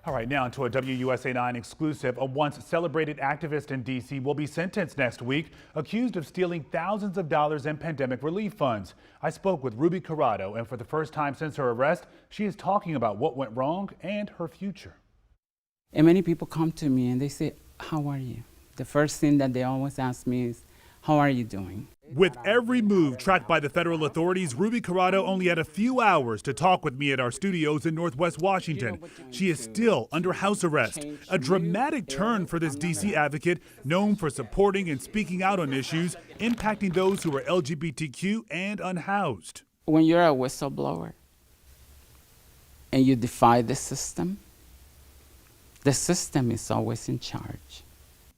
All right, now into a WUSA9 exclusive. A once celebrated activist in D.C. will be sentenced next week, accused of stealing thousands of dollars in pandemic relief funds. I spoke with Ruby Corado, and for the first time since her arrest, she is talking about what went wrong and her future. And many people come to me and they say, "How are you?" The first thing that they always ask me is, "How are you doing?" With every move tracked by the federal authorities, Ruby Corado only had a few hours to talk with me at our studios in Northwest Washington. She is still under house arrest, a dramatic turn for this D.C. advocate known for supporting and speaking out on issues impacting those who are LGBTQ and unhoused. When you're a whistleblower and you defy the system is always in charge.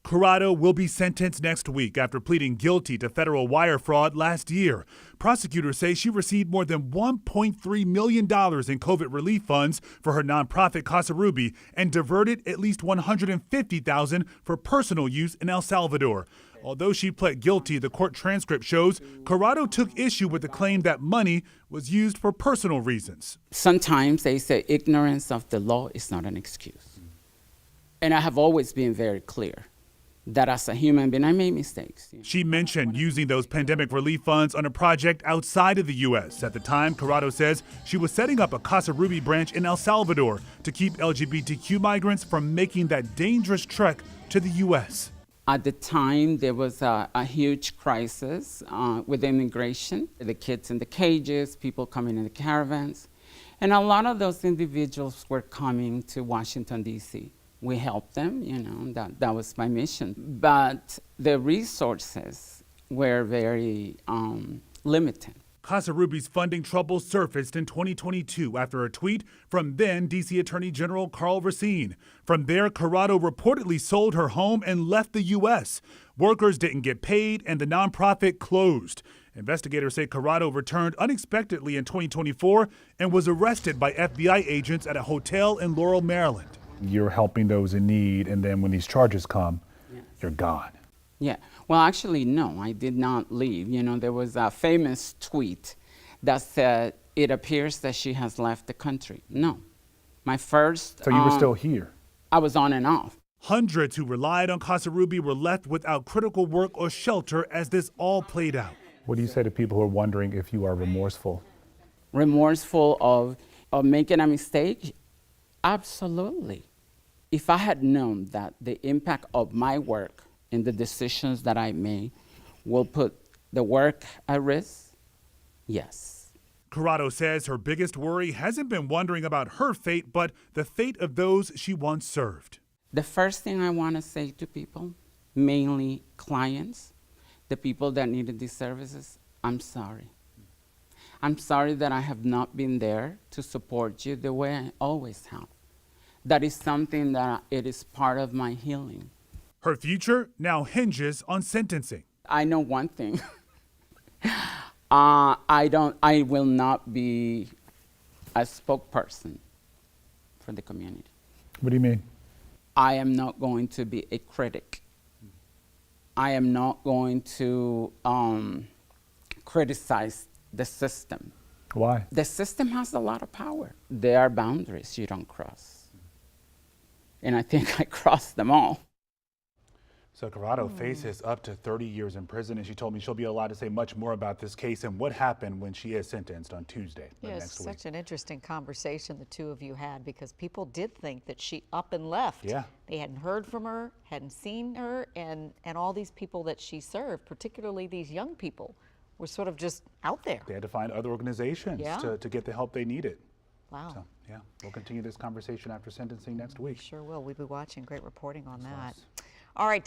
Corado will be sentenced next week after pleading guilty to federal wire fraud last year. Prosecutors say she received more than $1.3 million in COVID relief funds for her nonprofit Casa Ruby and diverted at least $150,000 for personal use in El Salvador. Although she pled guilty, the court transcript shows Corado took issue with the claim that money was used for personal reasons. Sometimes they say ignorance of the law is not an excuse. And I have always been very clear that as a human being, I made mistakes. She mentioned using those pandemic relief funds on a project outside of the U.S. At the time, Corado says she was setting up a Casa Ruby branch in El Salvador to keep LGBTQ migrants from making that dangerous trek to the U.S. At the time, there was a huge crisis with immigration, the kids in the cages, people coming in the caravans. And a lot of those individuals were coming to Washington, D.C. We helped them, that was my mission. But the resources were very limited. Casa Ruby's funding troubles surfaced in 2022 after a tweet from then D.C. Attorney General Karl Racine. From there, Corado reportedly sold her home and left the U.S. Workers didn't get paid and the nonprofit closed. Investigators say Corado returned unexpectedly in 2024 and was arrested by FBI agents at a hotel in Laurel, Maryland. You're helping those in need, and then when these charges come, yes, you're gone. Yeah, well, actually, no, I did not leave. There was a famous tweet that said, "It appears that she has left the country." No, my first... So you were still here? I was on and off. Hundreds who relied on Casa Ruby were left without critical work or shelter as this all played out. What do you say to people who are wondering if you are remorseful? Remorseful of making a mistake? Absolutely. If I had known that the impact of my work and the decisions that I made will put the work at risk, yes. Corado says her biggest worry hasn't been wondering about her fate, but the fate of those she once served. The first thing I want to say to people, mainly clients, the people that needed these services, I'm sorry. I'm sorry that I have not been there to support you the way I always have. That is something that it is part of my healing. Her future now hinges on sentencing. I know one thing. I will not be a spokesperson for the community. What do you mean? I am not going to be a critic. I am not going to criticize the system. Why? The system has a lot of power. There are boundaries you don't cross. And I think I crossed them all. So Corado faces up to 30 years in prison, and she told me she'll be allowed to say much more about this case and what happened when she is sentenced on Tuesday. Yes, such an interesting conversation the two of you had, because people did think that she up and left. Yeah. They hadn't heard from her, hadn't seen her, and all these people that she served, particularly these young people, were sort of just out there. They had to find other organizations to get the help they needed. Wow. So, yeah, we'll continue this conversation after sentencing next week. Sure will. We'll be watching. Great reporting on that. All right.